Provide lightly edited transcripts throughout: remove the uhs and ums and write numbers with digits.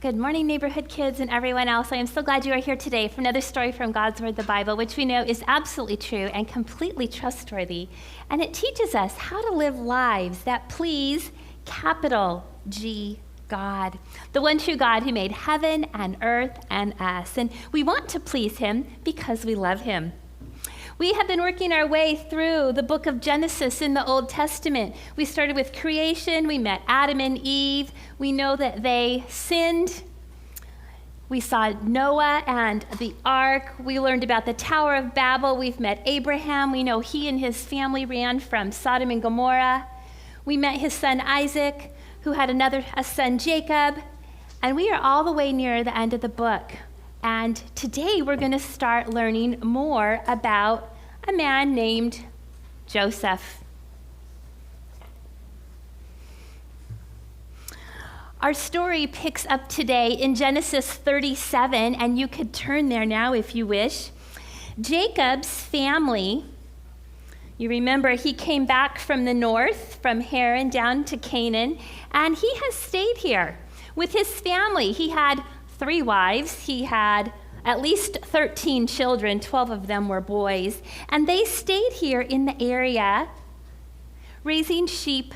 Good morning, neighborhood kids and everyone else. I am so glad you are here today for another story from God's Word, the Bible, which we know is absolutely true and completely trustworthy. And it teaches us how to live lives that please, capital G, God, the one true God who made heaven and earth and us. And we want to please him because we love him. We have been working our way through the book of Genesis in the Old Testament. We started with creation. We met Adam and Eve. We know that they sinned. We saw Noah and the ark. We learned about the Tower of Babel. We've met Abraham. We know he and his family ran from Sodom and Gomorrah. We met his son Isaac, who had a son Jacob. And we are all the way near the end of the book. And today we're going to start learning more about a man named Joseph. Our story picks up today in Genesis 37, and you could turn there now if you wish. Jacob's family, you remember he came back from the north, from Haran down to Canaan, and he has stayed here with his family. He had 3 wives. He had at least 13 children. 12 of them were boys. And they stayed here in the area raising sheep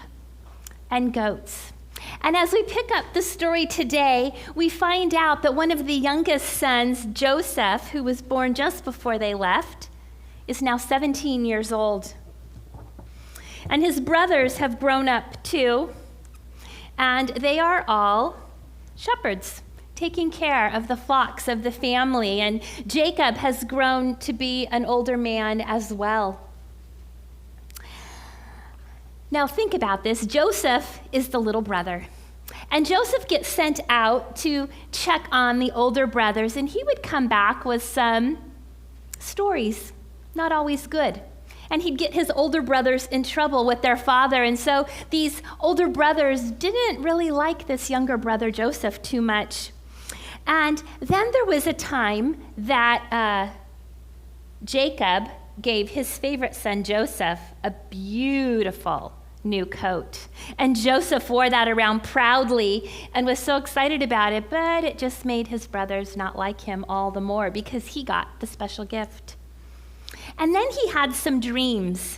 and goats. And as we pick up the story today, we find out that one of the youngest sons, Joseph, who was born just before they left, is now 17 years old. And his brothers have grown up too, and they are all shepherds, taking care of the flocks of the family. And Jacob has grown to be an older man as well. Now think about this. Joseph is the little brother. And Joseph gets sent out to check on the older brothers, and he would come back with some stories, not always good. And he'd get his older brothers in trouble with their father. And so these older brothers didn't really like this younger brother, Joseph, too much. And then there was a time that Jacob gave his favorite son, Joseph, a beautiful new coat. And Joseph wore that around proudly and was so excited about it, but it just made his brothers not like him all the more because he got the special gift. And then he had some dreams.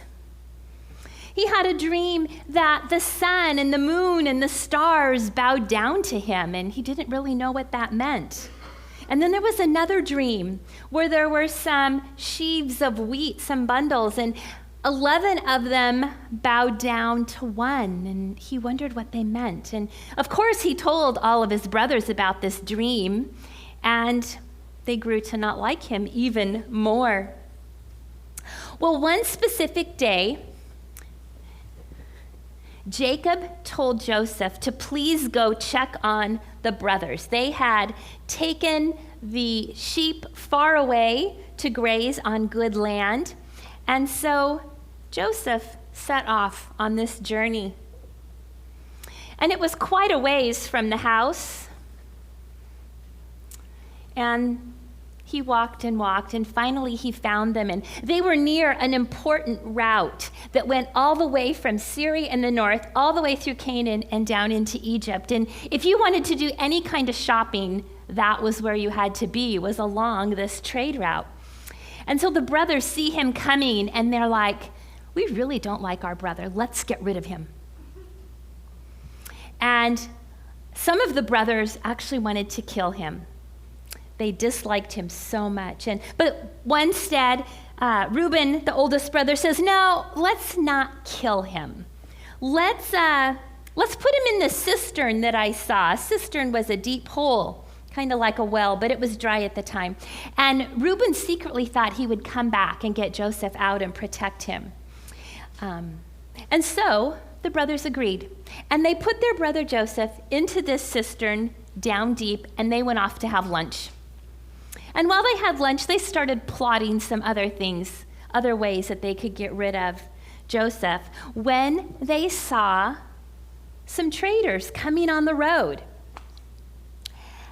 He had a dream that the sun and the moon and the stars bowed down to him, and he didn't really know what that meant. And then there was another dream where there were some sheaves of wheat, some bundles, and 11 of them bowed down to one, and he wondered what they meant. And of course, he told all of his brothers about this dream, and they grew to not like him even more. Well, one specific day, Jacob told Joseph to please go check on the brothers. They had taken the sheep far away to graze on good land. And so Joseph set off on this journey. And it was quite a ways from the house. And he walked, and finally he found them. And they were near an important route that went all the way from Syria in the north, all the way through Canaan and down into Egypt. And if you wanted to do any kind of shopping, that was where you had to be, was along this trade route. And so the brothers see him coming, and they're like, we really don't like our brother. Let's get rid of him. And some of the brothers actually wanted to kill him. They disliked him so much. But instead, Reuben, the oldest brother, says, no, let's not kill him. Let's put him in the cistern that I saw. A cistern was a deep hole, kind of like a well, but it was dry at the time. And Reuben secretly thought he would come back and get Joseph out and protect him. And so the brothers agreed. And they put their brother Joseph into this cistern down deep, and they went off to have lunch. And while they had lunch, they started plotting some other things, other ways that they could get rid of Joseph, when they saw some traders coming on the road.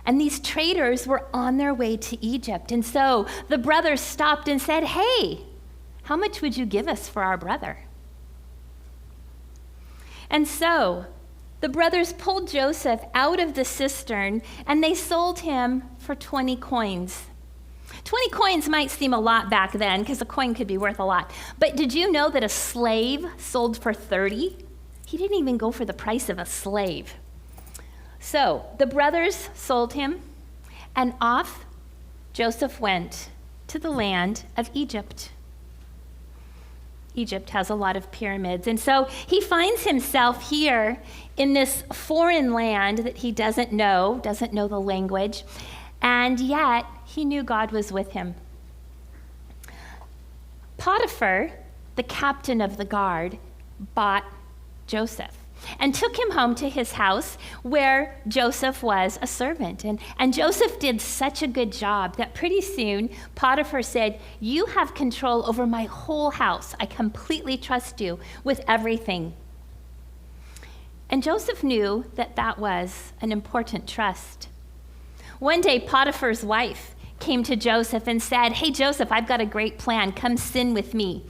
And these traders were on their way to Egypt. And so the brothers stopped and said, hey, how much would you give us for our brother? And so the brothers pulled Joseph out of the cistern, and they sold him for 20 coins. 20 coins might seem a lot back then, because a coin could be worth a lot. But did you know that a slave sold for 30? He didn't even go for the price of a slave. So the brothers sold him, and off Joseph went to the land of Egypt. Egypt has a lot of pyramids, and so he finds himself here in this foreign land that he doesn't know the language, and yet he knew God was with him. Potiphar, the captain of the guard, bought Joseph and took him home to his house where Joseph was a servant. And Joseph did such a good job that pretty soon Potiphar said, "You have control over my whole house. I completely trust you with everything." And Joseph knew that that was an important trust. One day, Potiphar's wife came to Joseph and said, "Hey, Joseph, I've got a great plan. Come sin with me."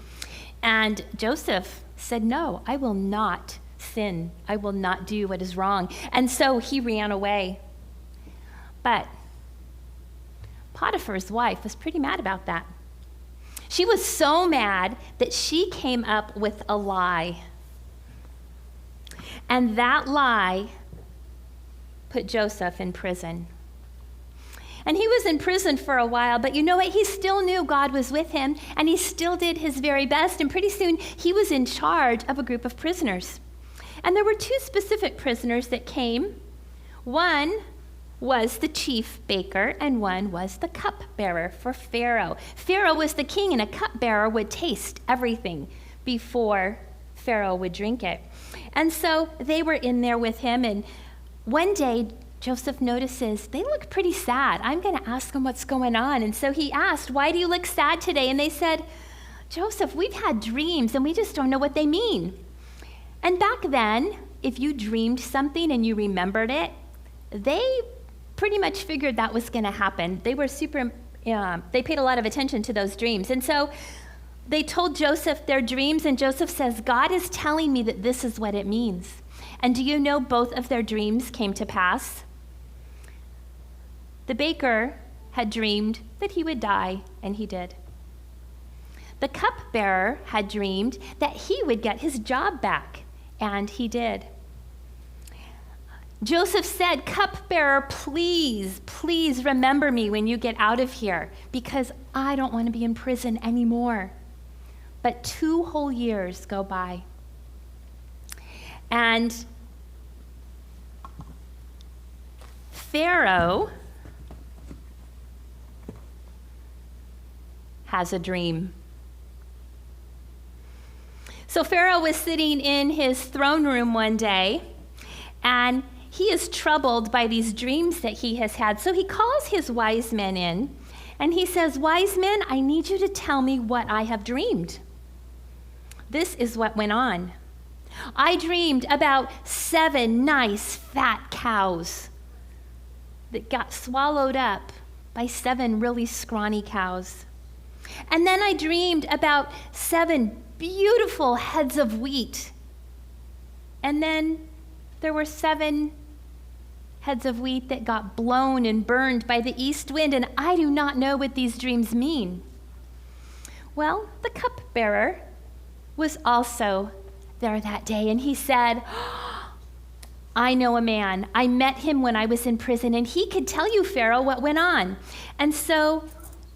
And Joseph said, "No, I will not sin. I will not do what is wrong." And so he ran away. But Potiphar's wife was pretty mad about that. She was so mad that she came up with a lie. And that lie put Joseph in prison. And he was in prison for a while, but you know what? He still knew God was with him, and he still did his very best. And pretty soon, he was in charge of a group of prisoners. And there were two specific prisoners that came. One was the chief baker, and one was the cupbearer for Pharaoh. Pharaoh was the king, and a cupbearer would taste everything before Pharaoh would drink it. And so they were in there with him, and one day, Joseph notices they look pretty sad. I'm going to ask them what's going on. And so he asked, "Why do you look sad today?" And they said, "Joseph, we've had dreams and we just don't know what they mean." And back then, if you dreamed something and you remembered it, they pretty much figured that was going to happen. They were they paid a lot of attention to those dreams. And so they told Joseph their dreams, and Joseph says, "God is telling me that this is what it means." And do you know both of their dreams came to pass? The baker had dreamed that he would die, and he did. The cupbearer had dreamed that he would get his job back, and he did. Joseph said, "Cupbearer, please, please remember me when you get out of here, because I don't want to be in prison anymore." But 2 whole years go by. And Pharaoh has a dream. So Pharaoh was sitting in his throne room one day, and he is troubled by these dreams that he has had. So he calls his wise men in, and he says, "Wise men, I need you to tell me what I have dreamed." This is what went on. "I dreamed about 7 nice fat cows that got swallowed up by 7 really scrawny cows. And then I dreamed about 7 beautiful heads of wheat. And then there were 7 heads of wheat that got blown and burned by the east wind, and I do not know what these dreams mean." Well, the cupbearer was also there that day, and he said, "I know a man. I met him when I was in prison, and he could tell you, Pharaoh, what went on." And so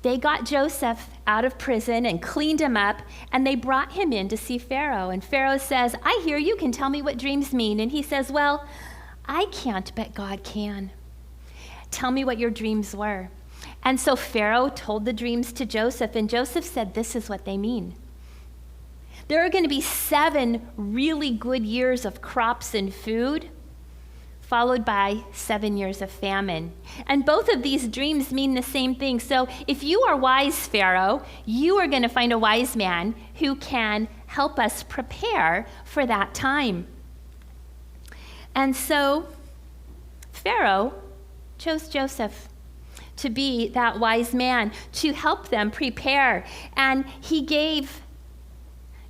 they got Joseph out of prison and cleaned him up, and they brought him in to see Pharaoh. And Pharaoh says, "I hear you can tell me what dreams mean." And he says, "Well, I can't, but God can. Tell me what your dreams were." And so Pharaoh told the dreams to Joseph, and Joseph said, "This is what they mean. There are going to be 7 really good years of crops and food, followed by 7 years of famine. And both of these dreams mean the same thing. So if you are wise, Pharaoh, you are going to find a wise man who can help us prepare for that time." And so Pharaoh chose Joseph to be that wise man, to help them prepare. And he gave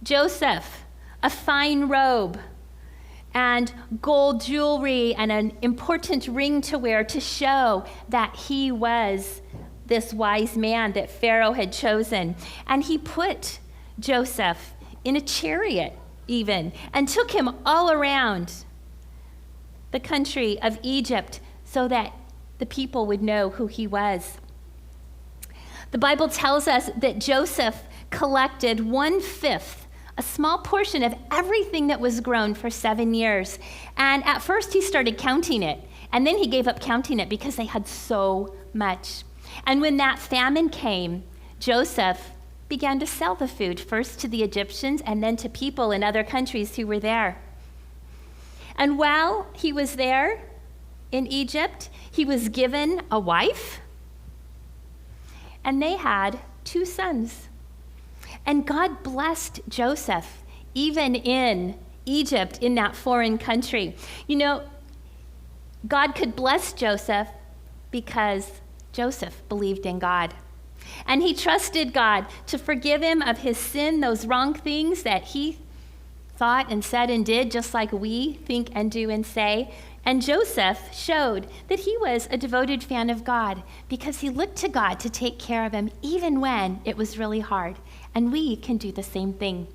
Joseph a fine robe and gold jewelry and an important ring to wear to show that he was this wise man that Pharaoh had chosen. And he put Joseph in a chariot even and took him all around the country of Egypt so that the people would know who he was. The Bible tells us that Joseph collected 1/5, a small portion of everything that was grown for 7 years. And at first he started counting it, and then he gave up counting it because they had so much. And when that famine came, Joseph began to sell the food, first to the Egyptians and then to people in other countries who were there. And while he was there in Egypt, he was given a wife, and they had 2 sons. And God blessed Joseph, even in Egypt, in that foreign country. You know, God could bless Joseph because Joseph believed in God. And he trusted God to forgive him of his sin, those wrong things that he thought and said and did, just like we think and do and say. And Joseph showed that he was a devoted fan of God because he looked to God to take care of him even when it was really hard. And we can do the same thing.